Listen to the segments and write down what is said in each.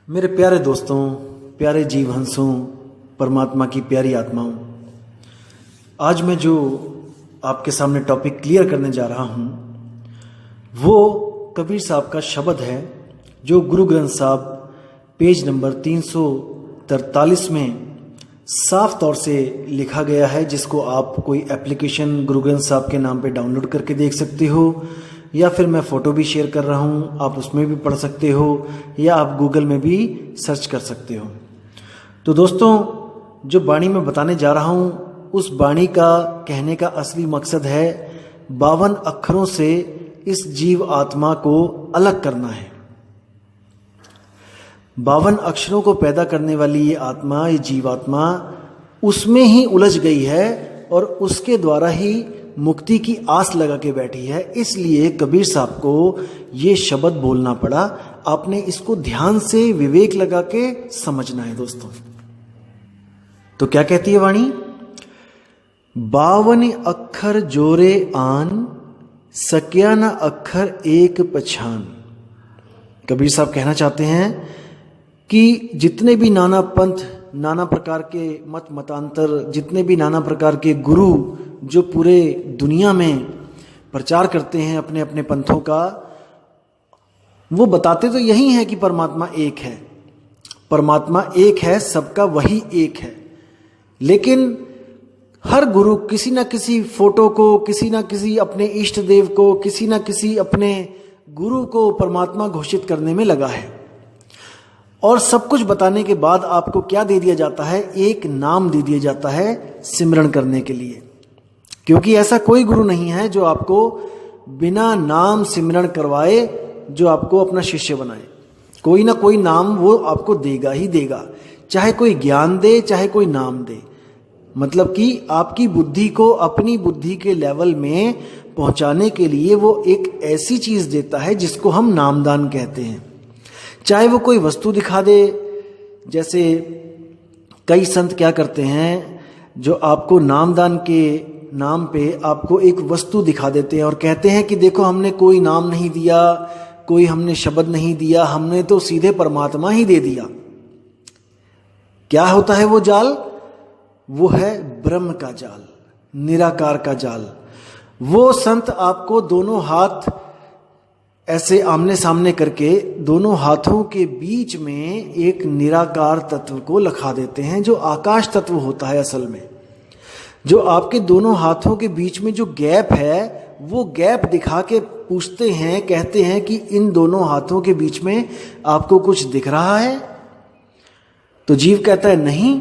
मेरे प्यारे दोस्तों, प्यारे जीव हंसों, परमात्मा की प्यारी आत्माओं, आज मैं जो आपके सामने टॉपिक क्लियर करने जा रहा हूँ वो कबीर साहब का शब्द है जो गुरु ग्रंथ साहब पेज नंबर 343 में साफ तौर से लिखा गया है, जिसको आप कोई एप्लीकेशन गुरु ग्रंथ साहब के नाम पे डाउनलोड करके देख सकते हो, या फिर मैं फ़ोटो भी शेयर कर रहा हूँ, आप उसमें भी पढ़ सकते हो, या आप गूगल में भी सर्च कर सकते हो। तो दोस्तों, जो वाणी मैं बताने जा रहा हूँ उस वाणी का कहने का असली मकसद है 52 अक्षरों से इस जीव आत्मा को अलग करना है। 52 अक्षरों को पैदा करने वाली ये आत्मा, ये जीवात्मा उसमें ही उलझ गई है और उसके द्वारा ही मुक्ति की आस लगा के बैठी है। इसलिए कबीर साहब को ये शब्द बोलना पड़ा। आपने इसको ध्यान से विवेक लगा के समझना है दोस्तों। तो क्या कहती है वाणी? 52 अक्षर जोरे आन, सक्या न अक्षर एक पछान। कबीर साहब कहना चाहते हैं कि जितने भी नाना पंथ, नाना प्रकार के मत मतांतर, जितने भी नाना प्रकार के गुरु जो पूरे दुनिया में प्रचार करते हैं अपने अपने पंथों का, वो बताते तो यही है कि परमात्मा एक है, परमात्मा एक है, सबका वही एक है। लेकिन हर गुरु किसी ना किसी फोटो को, किसी ना किसी अपने इष्ट देव को, किसी ना किसी अपने गुरु को परमात्मा घोषित करने में लगा है। और सब कुछ बताने के बाद आपको क्या दे दिया जाता है? एक नाम दे दिया जाता है सिमरण करने के लिए। क्योंकि ऐसा कोई गुरु नहीं है जो आपको बिना नाम सिमरण करवाए, जो आपको अपना शिष्य बनाए। कोई ना कोई नाम वो आपको देगा ही देगा, चाहे कोई ज्ञान दे, चाहे कोई नाम दे। मतलब कि आपकी बुद्धि को अपनी बुद्धि के लेवल में पहुंचाने के लिए वो एक ऐसी चीज देता है जिसको हम नामदान कहते हैं। चाहे वो कोई वस्तु दिखा दे, जैसे कई संत क्या करते हैं, जो आपको नामदान के नाम पे आपको एक वस्तु दिखा देते हैं और कहते हैं कि देखो, हमने कोई नाम नहीं दिया, कोई हमने शब्द नहीं दिया, हमने तो सीधे परमात्मा ही दे दिया। क्या होता है वो जाल? वो है ब्रह्म का जाल, निराकार का जाल। वो संत आपको दोनों हाथ ऐसे आमने सामने करके दोनों हाथों के बीच में एक निराकार तत्व को लखा देते हैं, जो आकाश तत्व होता है असल में। जो आपके दोनों हाथों के बीच में जो गैप है, वो गैप दिखा के पूछते हैं, कहते हैं कि इन दोनों हाथों के बीच में आपको कुछ दिख रहा है? तो जीव कहता है नहीं।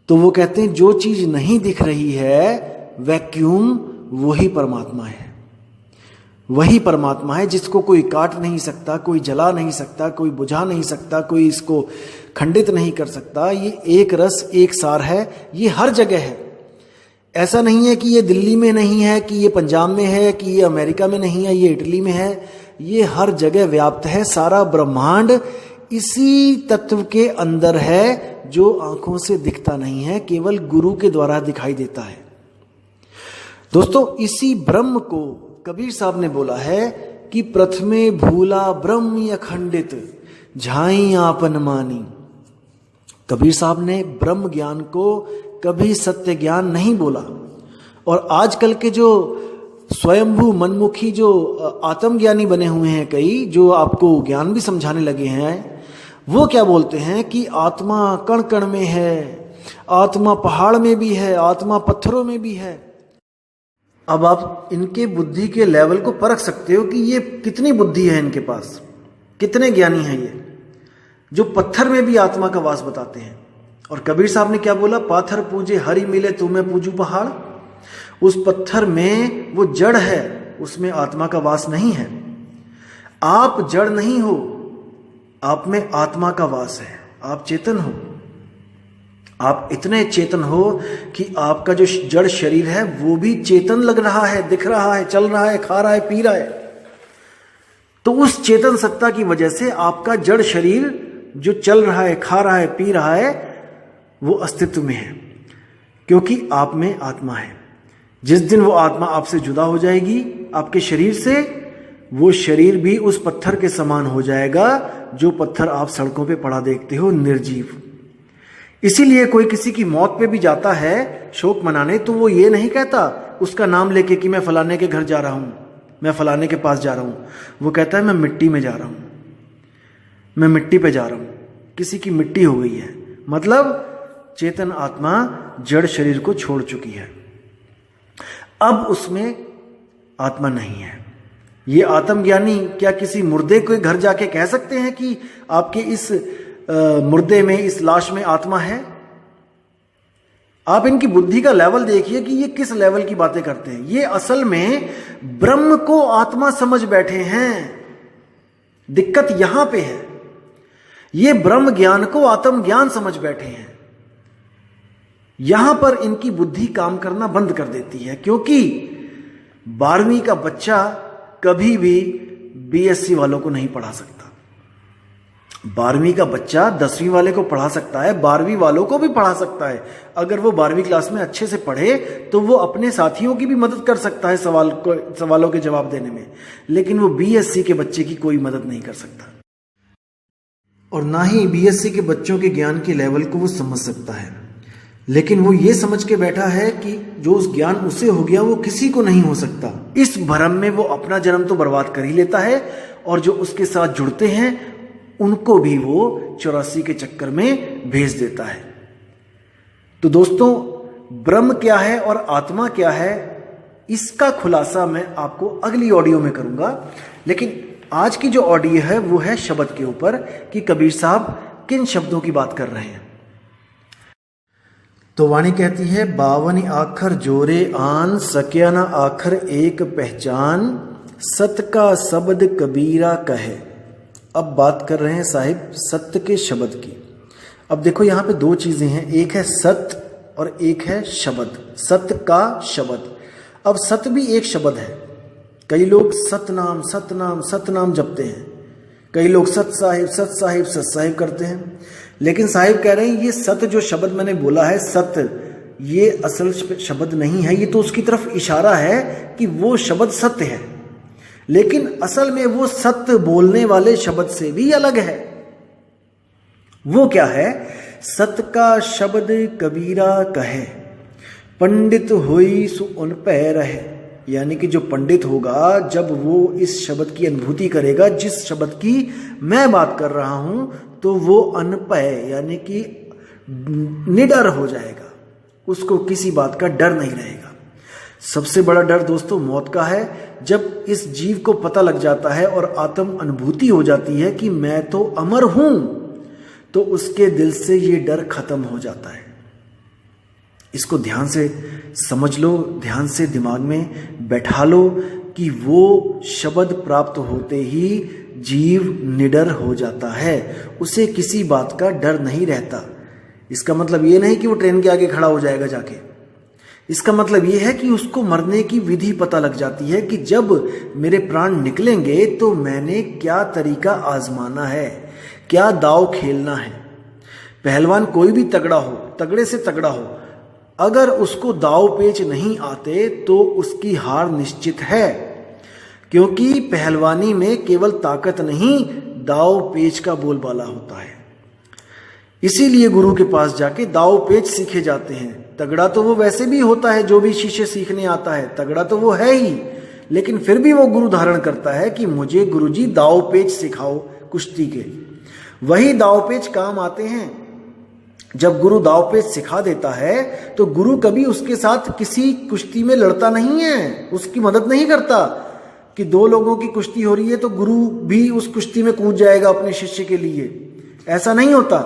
तो वो कहते हैं जो चीज नहीं दिख रही है, वैक्यूम, वही परमात्मा है। वही परमात्मा है जिसको कोई काट नहीं सकता, कोई जला नहीं सकता, कोई बुझा नहीं सकता, कोई इसको खंडित नहीं कर सकता। ये एक रस एक सार है, ये हर जगह है। ऐसा नहीं है कि ये दिल्ली में नहीं है, कि ये पंजाब में है, कि ये अमेरिका में नहीं है, ये इटली में है। ये हर जगह व्याप्त है। सारा ब्रह्मांड इसी तत्व के अंदर है, जो आंखों से दिखता नहीं है, केवल गुरु के द्वारा दिखाई देता है। दोस्तों, इसी ब्रह्म को कबीर साहब ने बोला है कि प्रथमे भूला ब्रह्म अखंडित, झाई आपन मानी। कबीर साहब ने ब्रह्म ज्ञान को कभी सत्य ज्ञान नहीं बोला। और आजकल के जो स्वयंभू मनमुखी जो आत्मज्ञानी बने हुए हैं कई, जो आपको ज्ञान भी समझाने लगे हैं, वो क्या बोलते हैं कि आत्मा कण कण में है, आत्मा पहाड़ में भी है, आत्मा पत्थरों में भी है। अब आप इनके बुद्धि के लेवल को परख सकते हो कि ये कितनी बुद्धि है इनके पास, कितने ज्ञानी हैं ये, जो पत्थर में भी आत्मा का वास बताते हैं। और कबीर साहब ने क्या बोला? पाथर पूजे हरि मिले तुम्हें पूजू पहाड़। उस पत्थर में वो जड़ है, उसमें आत्मा का वास नहीं है। आप जड़ नहीं हो, आप में आत्मा का वास है। आप चेतन हो। आप इतने चेतन हो कि आपका जो जड़ शरीर है वो भी चेतन लग रहा है, दिख रहा है, चल रहा है, खा रहा है, पी रहा है। तो उस चेतन सत्ता की वजह से आपका जड़ शरीर जो चल रहा है, खा रहा है, पी रहा है, वो अस्तित्व में है, क्योंकि आप में आत्मा है। जिस दिन वो आत्मा आपसे जुदा हो जाएगी, आपके शरीर से, वो शरीर भी उस पत्थर के समान हो जाएगा जो पत्थर आप सड़कों पे पड़ा देखते हो, निर्जीव। इसीलिए कोई किसी की मौत पे भी जाता है शोक मनाने, तो वो ये नहीं कहता उसका नाम लेके कि मैं फलाने के घर जा रहा हूं, मैं फलाने के पास जा रहा हूं। वो कहता है मैं मिट्टी में जा रहा हूं, मैं मिट्टी पे जा रहा हूं, किसी की मिट्टी हो गई है, मतलब चेतन आत्मा जड़ शरीर को छोड़ चुकी है, अब उसमें आत्मा नहीं है। ये आत्मज्ञानी क्या किसी मुर्दे के घर जाके कह सकते हैं कि आपके इस मुर्दे में, इस लाश में आत्मा है? आप इनकी बुद्धि का लेवल देखिए कि ये किस लेवल की बातें करते हैं। ये असल में ब्रह्म को आत्मा समझ बैठे हैं, दिक्कत यहां पे है। ये ब्रह्म ज्ञान को आत्म ज्ञान समझ बैठे हैं। यहां पर इनकी बुद्धि काम करना बंद कर देती है, क्योंकि 12वीं का बच्चा कभी भी बीएससी वालों को नहीं पढ़ा सकता। 12वीं का बच्चा 10वीं वाले को पढ़ा सकता है, 12वीं वालों को भी पढ़ा सकता है। अगर वो 12वीं क्लास में अच्छे से पढ़े तो वो अपने साथियों की भी मदद कर सकता है सवालों के जवाब देने में, लेकिन वो बीएससी के बच्चे की कोई मदद नहीं कर सकता, और ना ही बीएससी के बच्चों के ज्ञान के लेवल को वो समझ सकता है। लेकिन वो ये समझ के बैठा है कि जो उस ज्ञान उसे हो गया वो किसी को नहीं हो सकता। इस भ्रम में वो अपना जन्म तो बर्बाद कर ही लेता है, और जो उसके साथ जुड़ते हैं उनको भी वो 84 के चक्कर में भेज देता है। तो दोस्तों, ब्रह्म क्या है और आत्मा क्या है, इसका खुलासा मैं आपको अगली ऑडियो में करूंगा। लेकिन आज की जो ऑडियो है वो है शब्द के ऊपर, कि कबीर साहब किन शब्दों की बात कर रहे हैं। तो वाणी कहती है, 52 आखर जोरे आन, सक्या न आखर एक पहचान, सत का शब्द कबीरा कहे। अब बात कर रहे हैं साहिब सत्य के शब्द की। अब देखो यहाँ पे दो चीजें हैं, एक है सत्य और एक है शब्द, सत्य का शब्द। अब सत्य भी एक शब्द है। कई लोग सतनाम सतनाम सतनाम जपते हैं, कई लोग सत साहिब करते हैं, लेकिन साहिब कह रहे हैं ये सत्य जो शब्द मैंने बोला है, सत्य, ये असल शब्द नहीं है, ये तो उसकी तरफ इशारा है कि वो शब्द सत्य है, लेकिन असल में वो सत्य बोलने वाले शब्द से भी अलग है। वो क्या है? सत्य का शब्द कबीरा कहे, पंडित होई सु उन पै रहे। यानी कि जो पंडित होगा, जब वो इस शब्द की अनुभूति करेगा, जिस शब्द की मैं बात कर रहा हूं, तो वो अनपय यानी कि निडर हो जाएगा, उसको किसी बात का डर नहीं रहेगा। सबसे बड़ा डर दोस्तों मौत का है। जब इस जीव को पता लग जाता है और आत्म अनुभूति हो जाती है कि मैं तो अमर हूं, तो उसके दिल से ये डर खत्म हो जाता है। इसको ध्यान से समझ लो, ध्यान से दिमाग में बैठा लो कि वो शब्द प्राप्त होते ही जीव निडर हो जाता है, उसे किसी बात का डर नहीं रहता। इसका मतलब ये नहीं कि वो ट्रेन के आगे खड़ा हो जाएगा जाके, इसका मतलब ये है कि उसको मरने की विधि पता लग जाती है कि जब मेरे प्राण निकलेंगे तो मैंने क्या तरीका आजमाना है, क्या दाव खेलना है। पहलवान कोई भी तगड़ा हो, तगड़े से तगड़ा हो, अगर उसको दाव पेच नहीं आते तो उसकी हार निश्चित है, क्योंकि पहलवानी में केवल ताकत नहीं, दाव पेच का बोलबाला होता है। इसीलिए गुरु के पास जाके दाव पेच सीखे जाते हैं। तगड़ा तो वो वैसे भी होता है, जो भी शीशे सीखने आता है तगड़ा तो वो है ही, लेकिन फिर भी वो गुरु धारण करता है कि मुझे गुरुजी दाव पेच सिखाओ कुश्ती के। वही दाव पेच काम आते हैं। जब गुरु दाव पेच सिखा देता है तो गुरु कभी उसके साथ किसी कुश्ती में लड़ता नहीं है, उसकी मदद नहीं करता कि दो लोगों की कुश्ती हो रही है तो गुरु भी उस कुश्ती में कूद जाएगा अपने शिष्य के लिए। ऐसा नहीं होता,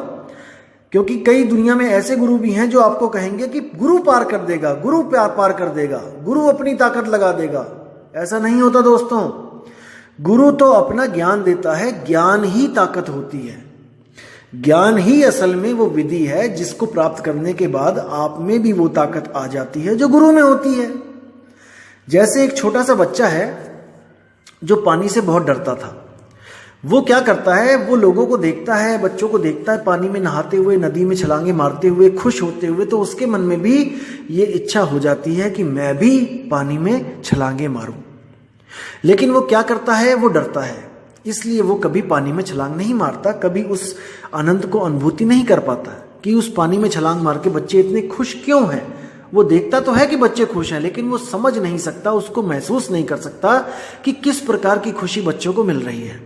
क्योंकि कई दुनिया में ऐसे गुरु भी हैं जो आपको कहेंगे कि गुरु पार कर देगा, गुरु पार कर देगा, गुरु अपनी ताकत लगा देगा। ऐसा नहीं होता दोस्तों। गुरु तो अपना ज्ञान देता है, ज्ञान ही ताकत होती है। ज्ञान ही असल में वो विधि है जिसको प्राप्त करने के बाद आप में भी वो ताकत आ जाती है जो गुरु में होती है। जैसे एक छोटा सा बच्चा है जो पानी से बहुत डरता था, वो क्या करता है, वो लोगों को देखता है, बच्चों को देखता है पानी में नहाते हुए, नदी में छलांगे मारते हुए, खुश होते हुए, तो उसके मन में भी ये इच्छा हो जाती है कि मैं भी पानी में छलांगे मारूं। लेकिन वो क्या करता है, वो डरता है, इसलिए वो कभी पानी में छलांग नहीं मारता, कभी उस आनंद को अनुभूति नहीं कर पाता कि उस पानी में छलांग मार के बच्चे इतने खुश क्यों हैं। वो देखता तो है कि बच्चे खुश हैं, लेकिन वो समझ नहीं सकता, उसको महसूस नहीं कर सकता कि किस प्रकार की खुशी बच्चों को मिल रही है।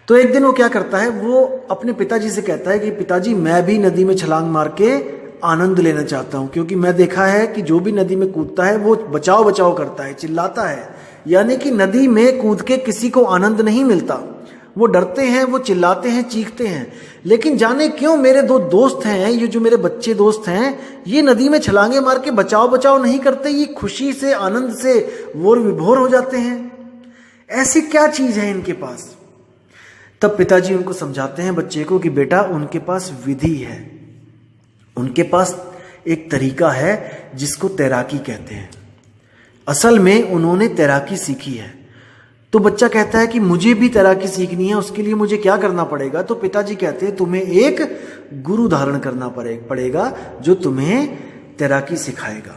तो एक दिन वो क्या करता है, वो अपने पिताजी से कहता है कि पिताजी मैं भी नदी में छलांग मार के आनंद लेना चाहता हूं, क्योंकि मैं देखा है कि जो भी नदी में कूदता है वो बचाओ बचाओ करता है, चिल्लाता है, यानी कि नदी में कूद के किसी को आनंद नहीं मिलता। वो डरते हैं, वो चिल्लाते हैं, चीखते हैं, लेकिन जाने क्यों मेरे दो दोस्त हैं, ये जो मेरे बच्चे दोस्त हैं, ये नदी में छलांगे मार के बचाओ बचाओ नहीं करते, ये खुशी से आनंद से वोर विभोर हो जाते हैं। ऐसी क्या चीज है इनके पास। तब पिताजी उनको समझाते हैं बच्चे को कि बेटा उनके पास विधि है, उनके पास एक तरीका है जिसको तैराकी कहते हैं। असल में उन्होंने तैराकी सीखी है। तो बच्चा कहता है कि मुझे भी तैराकी सीखनी है, उसके लिए मुझे क्या करना पड़ेगा। तो पिताजी कहते हैं तुम्हें एक गुरु धारण करना पड़ेगा जो तुम्हें तैराकी सिखाएगा।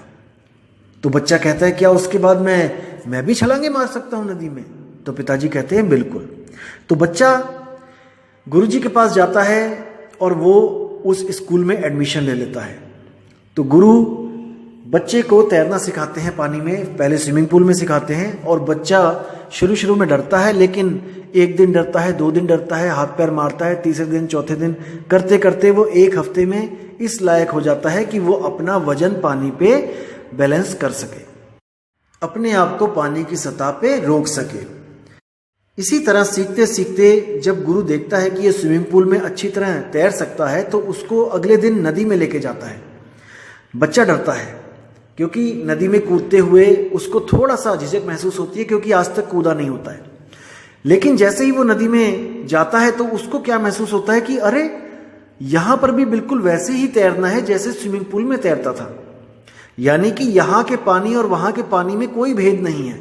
तो बच्चा कहता है क्या उसके बाद मैं भी छलांगे मार सकता हूं नदी में। तो पिताजी कहते हैं बिल्कुल। तो बच्चा गुरुजी के पास जाता है और वो उस स्कूल में एडमिशन ले लेता है। तो गुरु बच्चे को तैरना सिखाते हैं पानी में, पहले स्विमिंग पूल में सिखाते हैं, और बच्चा शुरू में डरता है, लेकिन एक दिन डरता है, 2 दिन डरता है, हाथ पैर मारता है, तीसरे दिन चौथे दिन करते करते वो 1 हफ्ते में इस लायक हो जाता है कि वो अपना वजन पानी पे बैलेंस कर सके, अपने आप को पानी की सतह पे रोक सके। इसी तरह सीखते सीखते जब गुरु देखता है कि ये स्विमिंग पूल में अच्छी तरह तैर सकता है तो उसको अगले दिन नदी में लेके जाता है। बच्चा डरता है क्योंकि नदी में कूदते हुए उसको थोड़ा सा झिझक महसूस होती है, क्योंकि आज तक कूदा नहीं होता है। लेकिन जैसे ही वो नदी में जाता है तो उसको क्या महसूस होता है कि अरे यहां पर भी बिल्कुल वैसे ही तैरना है जैसे स्विमिंग पूल में तैरता था, यानी कि यहां के पानी और वहां के पानी में कोई भेद नहीं है,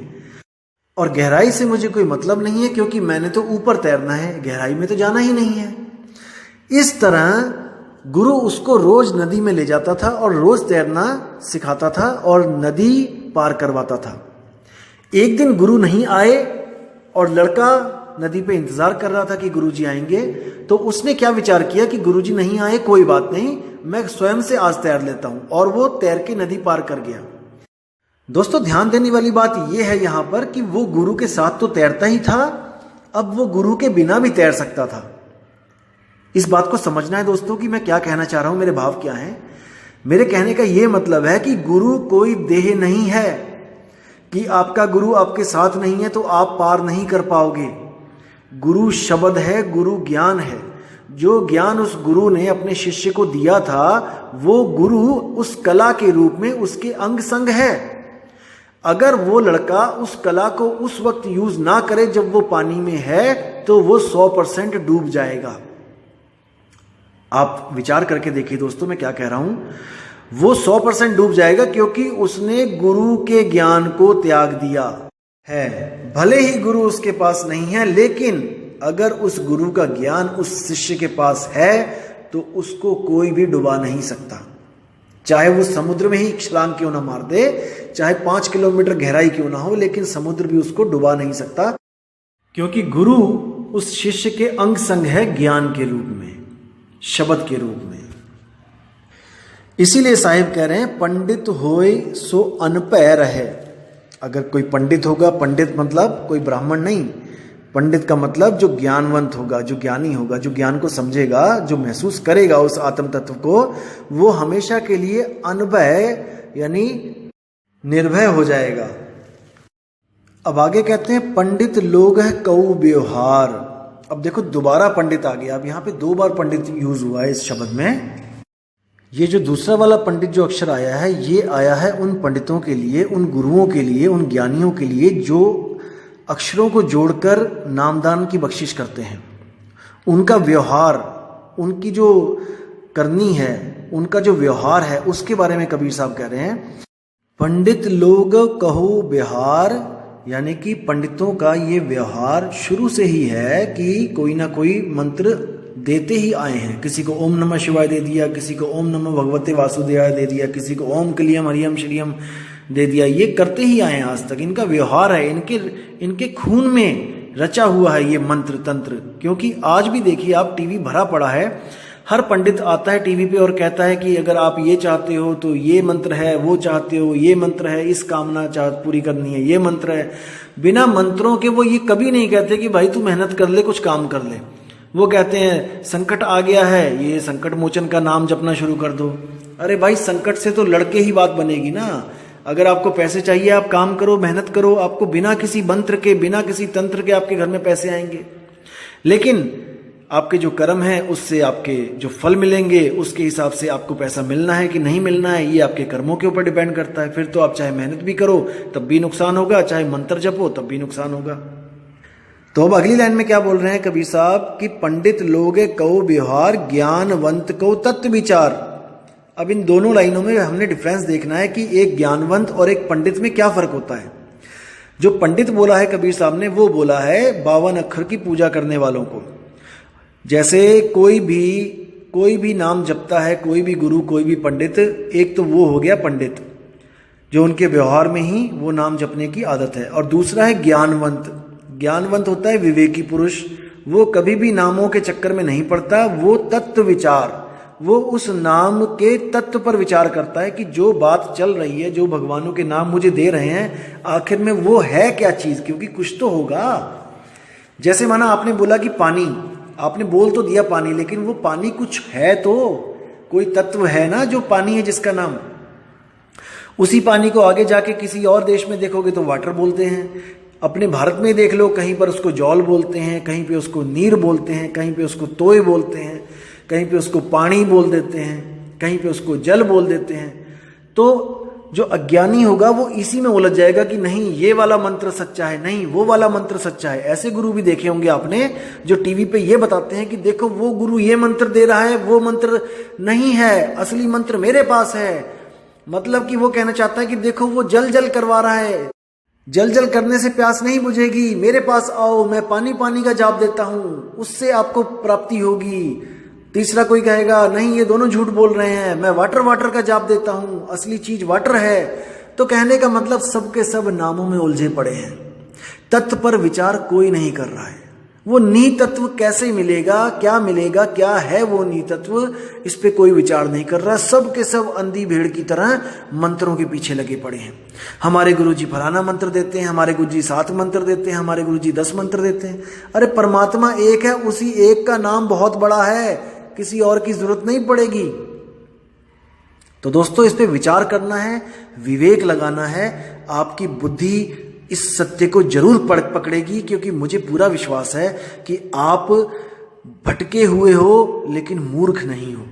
और गहराई से मुझे कोई मतलब नहीं है क्योंकि मैंने तो ऊपर तैरना है, गहराई में तो जाना ही नहीं है। इस तरह गुरु उसको रोज नदी में ले जाता था और रोज तैरना सिखाता था और नदी पार करवाता था। एक दिन गुरु नहीं आए और लड़का नदी पे इंतजार कर रहा था कि गुरुजी आएंगे। तो उसने क्या विचार किया कि गुरुजी नहीं आए, कोई बात नहीं, मैं स्वयं से आज तैर लेता हूं, और वो तैर के नदी पार कर गया। दोस्तों ध्यान देने वाली बात यह है यहां पर कि वो गुरु के साथ तो तैरता ही था, अब वो गुरु के बिना भी तैर सकता था। इस बात को समझना है दोस्तों कि मैं क्या कहना चाह रहा हूं, मेरे भाव क्या हैं। मेरे कहने का यह मतलब है कि गुरु कोई देह नहीं है, कि आपका गुरु आपके साथ नहीं है तो आप पार नहीं कर पाओगे। गुरु शब्द है, गुरु ज्ञान है। जो ज्ञान उस गुरु ने अपने शिष्य को दिया था वो गुरु उस कला के रूप में उसके अंग संग है। अगर वो लड़का उस कला को उस वक्त यूज ना करे जब वो पानी में है तो वो 100% डूब जाएगा। आप विचार करके देखिए दोस्तों मैं क्या कह रहा हूं। वो 100% डूब जाएगा क्योंकि उसने गुरु के ज्ञान को त्याग दिया है। भले ही गुरु उसके पास नहीं है, लेकिन अगर उस गुरु का ज्ञान उस शिष्य के पास है तो उसको कोई भी डुबा नहीं सकता। चाहे वो समुद्र में ही छलांग क्यों ना मार दे, चाहे 5 किलोमीटर गहराई क्यों ना हो, लेकिन समुद्र भी उसको डुबा नहीं सकता, क्योंकि गुरु उस शिष्य के अंग संग है ज्ञान के रूप में, शब्द के रूप में। इसीलिए साहिब कह रहे हैं पंडित होए सो अनपय रहे। अगर कोई पंडित होगा, पंडित मतलब कोई ब्राह्मण नहीं, पंडित का मतलब जो ज्ञानवंत होगा, जो ज्ञानी होगा, जो ज्ञान को समझेगा, जो महसूस करेगा उस आत्म तत्व को, वो हमेशा के लिए अनभय यानी निर्भय हो जाएगा। अब आगे कहते हैं पंडित लोग है कऊ व्यवहार। अब देखो दोबारा पंडित आ गया। अब यहां पे 2 बार पंडित यूज हुआ है इस शब्द में। ये जो दूसरा वाला पंडित जो अक्षर आया है, ये आया है उन पंडितों के लिए, उन गुरुओं के लिए, उन ज्ञानियों के लिए जो अक्षरों को जोड़कर नामदान की बख्शिश करते हैं। उनका व्यवहार, उनकी जो करनी है, उनका जो व्यवहार है, उसके बारे में कबीर साहब कह रहे हैं पंडित लोग कहो व्यवहार, यानी कि पंडितों का ये व्यवहार शुरू से ही है कि कोई ना कोई मंत्र देते ही आए हैं। किसी को ओम नमः शिवाय दे दिया, किसी को ओम नमः भगवते वासुदेवाय दे दिया, किसी को ओम क्लियम हरियम श्रियम दे दिया। ये करते ही आए हैं आज तक, इनका व्यवहार है, इनके खून में रचा हुआ है ये मंत्र तंत्र। क्योंकि आज भी देखिए आप, टीवी भरा पड़ा है, हर पंडित आता है टीवी पे और कहता है कि अगर आप ये चाहते हो तो ये मंत्र है, वो चाहते हो ये मंत्र है, इस कामना पूरी करनी है ये मंत्र है। बिना मंत्रों के वो ये कभी नहीं कहते कि भाई तू मेहनत कर ले, कुछ काम कर ले। वो कहते हैं संकट आ गया है, ये संकट मोचन का नाम जपना शुरू कर दो। अरे भाई संकट से तो लड़के ही बात बनेगी ना। अगर आपको पैसे चाहिए आप काम करो, मेहनत करो, आपको बिना किसी मंत्र के, बिना किसी तंत्र के आपके घर में पैसे आएंगे। लेकिन आपके जो कर्म है उससे आपके जो फल मिलेंगे उसके हिसाब से आपको पैसा मिलना है कि नहीं मिलना है, ये आपके कर्मों के ऊपर डिपेंड करता है। फिर तो आप चाहे मेहनत भी करो तब भी नुकसान होगा, चाहे मंत्र जपो तब भी नुकसान होगा। तो अब अगली लाइन में क्या बोल रहे हैं कबीर साहब कि पंडित लोगे कहो व्यवहार, ज्ञानवंत को तत्व विचार। अब इन दोनों लाइनों में हमने डिफरेंस देखना है कि एक ज्ञानवंत और एक पंडित में क्या फर्क होता है। जो पंडित बोला है कबीर साहब ने, वो बोला है 52 अक्षर की पूजा करने वालों को। जैसे कोई भी नाम जपता है, कोई भी गुरु, कोई भी पंडित, एक तो वो हो गया पंडित जो उनके व्यवहार में ही वो नाम जपने की आदत है, और दूसरा है ज्ञानवंत। ज्ञानवंत होता है विवेकी पुरुष, वो कभी भी नामों के चक्कर में नहीं पड़ता, वो तत्व विचार, वो उस नाम के तत्व पर विचार करता है कि जो बात चल रही है, जो भगवानों के नाम मुझे दे रहे हैं, आखिर में वो है क्या चीज, क्योंकि कुछ तो होगा। जैसे माना आपने बोला कि पानी, आपने बोल तो दिया पानी, लेकिन वो पानी कुछ है, तो कोई तत्व है ना जो पानी है जिसका नाम। उसी पानी को आगे जाके किसी और देश में देखोगे तो वाटर बोलते हैं, अपने भारत में देख लो कहीं पर उसको जौल बोलते हैं, कहीं पे उसको नीर बोलते हैं, कहीं पे उसको तोय बोलते हैं, कहीं पे उसको पानी बोल देते हैं, कहीं पे उसको जल बोल देते हैं। तो जो अज्ञानी होगा वो इसी में उलझ जाएगा कि नहीं ये वाला मंत्र सच्चा है, नहीं वो वाला मंत्र सच्चा है। ऐसे गुरु भी देखे होंगे आपने जो टीवी पे ये बताते हैं कि देखो वो गुरु ये मंत्र दे रहा है, वो मंत्र नहीं है, असली मंत्र मेरे पास है। मतलब कि वो कहना चाहता है कि देखो वो जल जल करवा रहा है, जल जल करने से प्यास नहीं बुझेगी, मेरे पास आओ, मैं पानी पानी का जाप देता हूं, उससे आपको प्राप्ति होगी। तीसरा कोई कहेगा नहीं ये दोनों झूठ बोल रहे हैं, मैं वाटर वाटर का जाप देता हूं, असली चीज वाटर है। तो कहने का मतलब सबके सब नामों में उलझे पड़े हैं, तत्व पर विचार कोई नहीं कर रहा है। वो निहित तत्व कैसे मिलेगा, क्या है वो निहित तत्व, इस पे कोई विचार नहीं कर रहा। सब के सब अंधी भेड़ की तरह मंत्रों के पीछे लगे पड़े हैं। हमारे गुरुजी फलाना मंत्र देते हैं, हमारे गुरुजी 7 मंत्र देते हैं, हमारे गुरुजी 10 मंत्र देते हैं। अरे परमात्मा एक है, उसी एक का नाम बहुत बड़ा है, किसी और की जरूरत नहीं पड़ेगी। तो दोस्तों इस पे विचार करना है, विवेक लगाना है, आपकी बुद्धि इस सत्य को जरूर पकड़ेगी, क्योंकि मुझे पूरा विश्वास है कि आप भटके हुए हो लेकिन मूर्ख नहीं हो।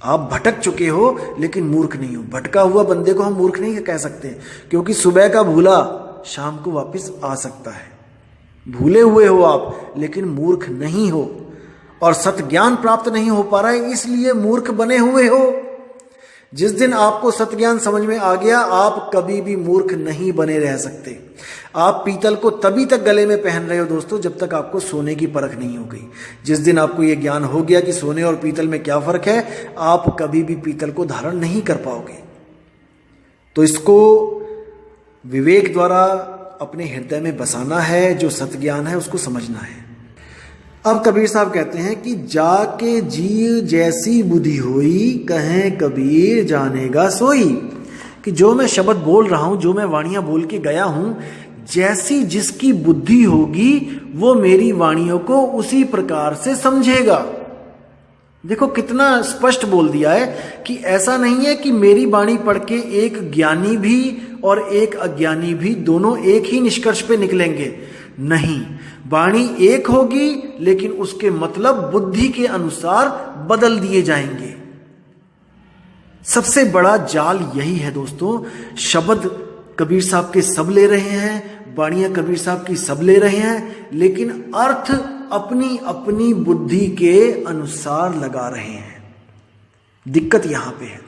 आप भटक चुके हो लेकिन मूर्ख नहीं हो। भटका हुआ बंदे को हम मूर्ख नहीं कह सकते, क्योंकि सुबह का भूला शाम को वापस आ सकता है। भूले हुए हो आप लेकिन मूर्ख नहीं हो, और सत्य ज्ञान प्राप्त नहीं हो पा रहा है इसलिए मूर्ख बने हुए हो। जिस दिन आपको सत्य ज्ञान समझ में आ गया, आप कभी भी मूर्ख नहीं बने रह सकते। आप पीतल को तभी तक गले में पहन रहे हो दोस्तों जब तक आपको सोने की परख नहीं हो गई। जिस दिन आपको यह ज्ञान हो गया कि सोने और पीतल में क्या फर्क है, आप कभी भी पीतल को धारण नहीं कर पाओगे। तो इसको विवेक द्वारा अपने हृदय में बसाना है, जो सत्य ज्ञान है उसको समझना है। अब कबीर साहब कहते हैं कि जाके जी जैसी बुद्धि होई, कहें कबीर जानेगा सोई। कि जो मैं शब्द बोल रहा हूं, जो मैं वाणियां बोल के गया हूं, जैसी जिसकी बुद्धि होगी वो मेरी वाणियों को उसी प्रकार से समझेगा। देखो कितना स्पष्ट बोल दिया है कि ऐसा नहीं है कि मेरी वाणी पढ़ के एक ज्ञानी भी और एक अज्ञानी भी दोनों एक ही निष्कर्ष पे निकलेंगे। नहीं, वाणी एक होगी लेकिन उसके मतलब बुद्धि के अनुसार बदल दिए जाएंगे। सबसे बड़ा जाल यही है दोस्तों। शब्द कबीर साहब के सब ले रहे हैं, वाणियां कबीर साहब की सब ले रहे हैं, लेकिन अर्थ अपनी अपनी बुद्धि के अनुसार लगा रहे हैं। दिक्कत यहां पे है।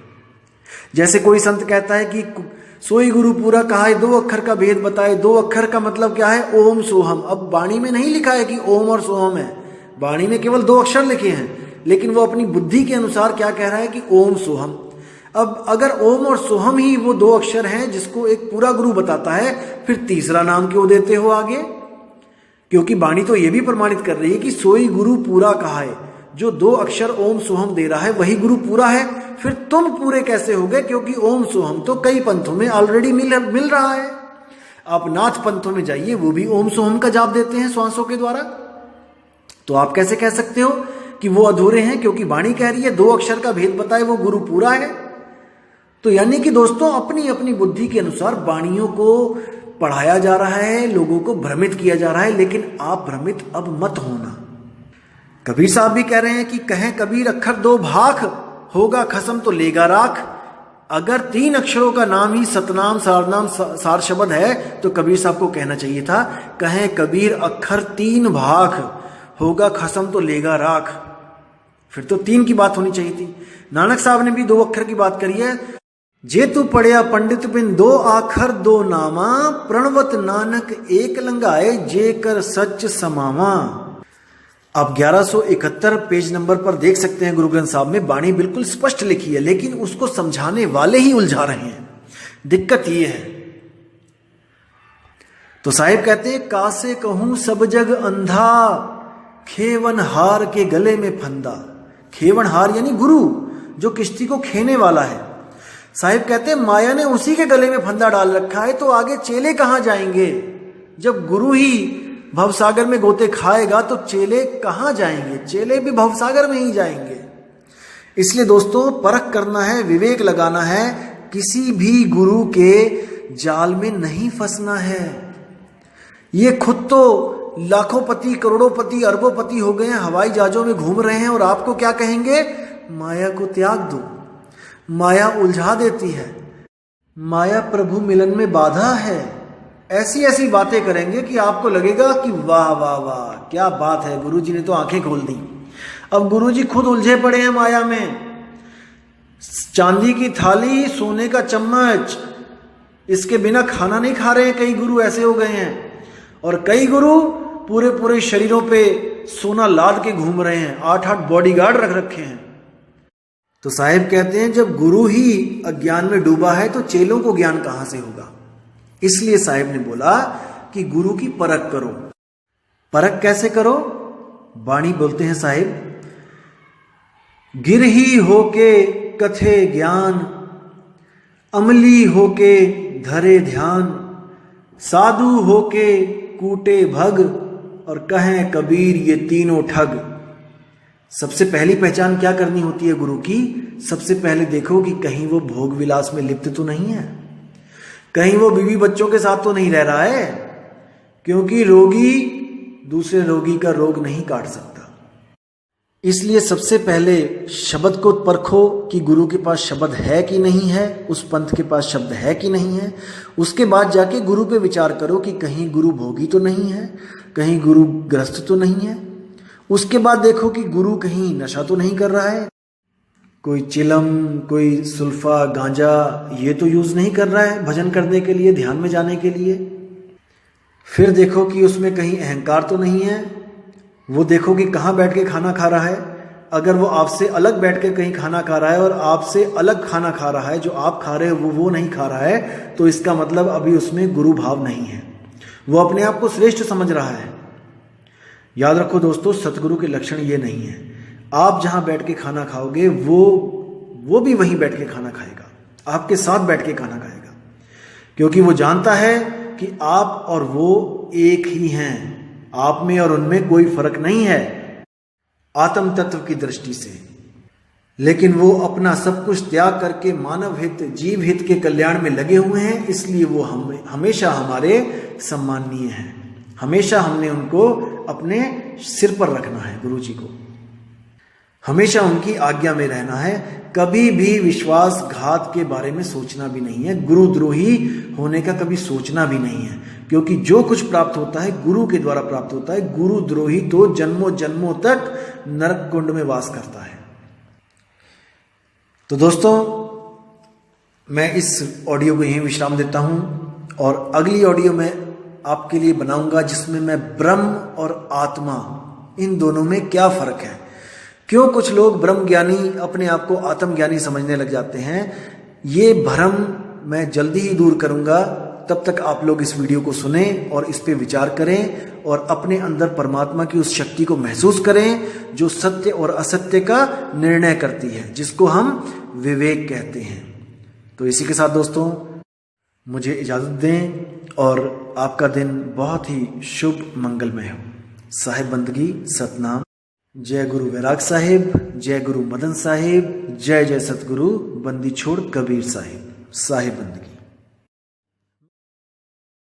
जैसे कोई संत कहता है कि सोई गुरु पूरा कहा है, 2 अक्षर का भेद बताए। 2 अक्षर का मतलब क्या है? ओम सोहम। अब वाणी में नहीं लिखा है कि ओम और सोहम है, वाणी में केवल 2 अक्षर लिखे हैं, लेकिन वो अपनी बुद्धि के अनुसार क्या कह रहा है कि ओम सोहम। अब अगर ओम और सोहम ही वो दो अक्षर हैं जिसको एक पूरा गुरु बताता है, फिर तीसरा नाम क्यों देते हो आगे? क्योंकि वाणी तो ये भी प्रमाणित कर रही है कि सोई गुरु पूरा कहा है। जो दो अक्षर ओम सोहम दे रहा है वही गुरु पूरा है। फिर तुम पूरे कैसे हो गए? क्योंकि ओम सोहम तो कई पंथों में ऑलरेडी मिल रहा है। आप नाथ पंथों में जाइए, वो भी ओम सोहम का जाप देते हैं श्वासों के द्वारा। तो आप कैसे कह सकते हो कि वो अधूरे हैं? क्योंकि वाणी कह रही है दो अक्षर का भेद बताए वो गुरु पूरा है। तो यानी कि दोस्तों अपनी अपनी बुद्धि के अनुसार वाणियों को पढ़ाया जा रहा है, लोगों को भ्रमित किया जा रहा है, लेकिन आप भ्रमित अब मत होना। कबीर साहब भी कह रहे हैं कि कहें कबीर अक्षर दो भाख, होगा खसम तो लेगा राख। अगर तीन अक्षरों का नाम ही सतनाम सारनाम सार शब्द है तो कबीर साहब को कहना चाहिए था कहें कबीर अक्षर तीन भाख, होगा खसम तो लेगा राख। फिर तो तीन की बात होनी चाहिए थी। नानक साहब ने भी दो अक्षर की बात करी है। जे तू पढ़िया पंडित बिन दो आखर दो नामा, प्रणवत नानक एक लंगाए जे कर सच समावा। आप 1171 पेज नंबर पर देख सकते हैं गुरु ग्रंथ साहब में वाणी बिल्कुल स्पष्ट लिखी है, लेकिन उसको समझाने वाले ही उलझा रहे हैं। दिक्कत ये है। तो साहिब कहते हैं कासे कहूं सब जग अंधा, खेवन हार के गले में फंदा। खेवन हार यानी गुरु, जो किश्ती को खेने वाला है। साहिब कहते हैं माया ने उसी के गले में फंदा डाल रखा है, तो आगे चेले कहां जाएंगे? जब गुरु ही भवसागर में गोते खाएगा तो चेले कहां जाएंगे? चेले भी भवसागर में ही जाएंगे। इसलिए दोस्तों परख करना है, विवेक लगाना है, किसी भी गुरु के जाल में नहीं फंसना है। ये खुद तो लाखोंपति करोड़ोंपति अरबोंपति हो गए हैं, हवाई जहाजों में घूम रहे हैं, और आपको क्या कहेंगे? माया को त्याग दो। माया उलझा देती है, माया प्रभु मिलन में बाधा है। ऐसी ऐसी बातें करेंगे कि आपको लगेगा कि वाह वाह वाह क्या बात है, गुरुजी ने तो आंखें खोल दी। अब गुरुजी खुद उलझे पड़े हैं माया में। चांदी की थाली, सोने का चम्मच, इसके बिना खाना नहीं खा रहे हैं। कई गुरु ऐसे हो गए हैं, और कई गुरु पूरे पूरे शरीरों पे सोना लाद के घूम रहे हैं, 8-8 बॉडीगार्ड रख रखे हैं। तो साहिब कहते हैं जब गुरु ही अज्ञान में डूबा है तो चेलों को ज्ञान कहां से होगा? इसलिए साहिब ने बोला कि गुरु की परख करो। परख कैसे करो? वाणी बोलते हैं साहिब, गिर ही होके कथे ज्ञान, अमली होके धरे ध्यान, साधु होके कूटे भग, और कहें कबीर ये तीनों ठग। सबसे पहली पहचान क्या करनी होती है गुरु की? सबसे पहले देखो कि कहीं वो भोग विलास में लिप्त तो नहीं है, कहीं वो बीवी बच्चों के साथ तो नहीं रह रहा है, क्योंकि रोगी दूसरे रोगी का रोग नहीं काट सकता। इसलिए सबसे पहले शब्द को परखो कि गुरु के पास शब्द है कि नहीं है, उस पंथ के पास शब्द है कि नहीं है। उसके बाद जाके गुरु पे विचार करो कि कहीं गुरु भोगी तो नहीं है, कहीं गुरु ग्रस्त तो नहीं है। उसके बाद देखो कि गुरु कहीं नशा तो नहीं कर रहा है, कोई चिलम, कोई सुल्फा, गांजा ये तो यूज नहीं कर रहा है भजन करने के लिए, ध्यान में जाने के लिए। फिर देखो कि उसमें कहीं अहंकार तो नहीं है। वो देखो कि कहाँ बैठ के खाना खा रहा है। अगर वो आपसे अलग बैठ के कहीं खाना खा रहा है और आपसे अलग खाना खा रहा है, जो आप खा रहे हो वो नहीं खा रहा है, तो इसका मतलब अभी उसमें गुरु भाव नहीं है, वो अपने आप को श्रेष्ठ समझ रहा है। याद रखो दोस्तों, सतगुरु के लक्षण ये नहीं है। आप जहां बैठ के खाना खाओगे वो भी वहीं बैठ के खाना खाएगा, आपके साथ बैठ के खाना खाएगा, क्योंकि वो जानता है कि आप और वो एक ही हैं, आप में और उनमें कोई फर्क नहीं है आत्म तत्व की दृष्टि से। लेकिन वो अपना सब कुछ त्याग करके मानव हित, जीव हित के कल्याण में लगे हुए हैं, इसलिए वो हमेशा हमारे सम्माननीय हैं। हमेशा हमने उनको अपने सिर पर रखना है, गुरु जी को हमेशा उनकी आज्ञा में रहना है। कभी भी विश्वासघात के बारे में सोचना भी नहीं है, गुरुद्रोही होने का कभी सोचना भी नहीं है, क्योंकि जो कुछ प्राप्त होता है गुरु के द्वारा प्राप्त होता है। गुरुद्रोही तो जन्मों जन्मों तक नरक कुंड में वास करता है। तो दोस्तों, मैं इस ऑडियो को यहीं विश्राम देता हूं, और अगली ऑडियो में आपके लिए बनाऊंगा जिसमें मैं ब्रह्म और आत्मा इन दोनों में क्या फर्क है, क्यों कुछ लोग ब्रह्म ज्ञानी अपने आप को आत्मज्ञानी समझने लग जाते हैं, ये भ्रम मैं जल्दी ही दूर करूंगा। तब तक आप लोग इस वीडियो को सुने और इस पे विचार करें और अपने अंदर परमात्मा की उस शक्ति को महसूस करें जो सत्य और असत्य का निर्णय करती है, जिसको हम विवेक कहते हैं। तो इसी के साथ दोस्तों मुझे इजाजत दें और आपका दिन बहुत ही शुभ मंगलमय हो। साहिब बंदगी सतनाम। जय गुरु वैराग साहिब, जय गुरु मदन साहिब, जय जय सतगुरु बंदी छोड़ कबीर साहिब। साहिब बंदगी।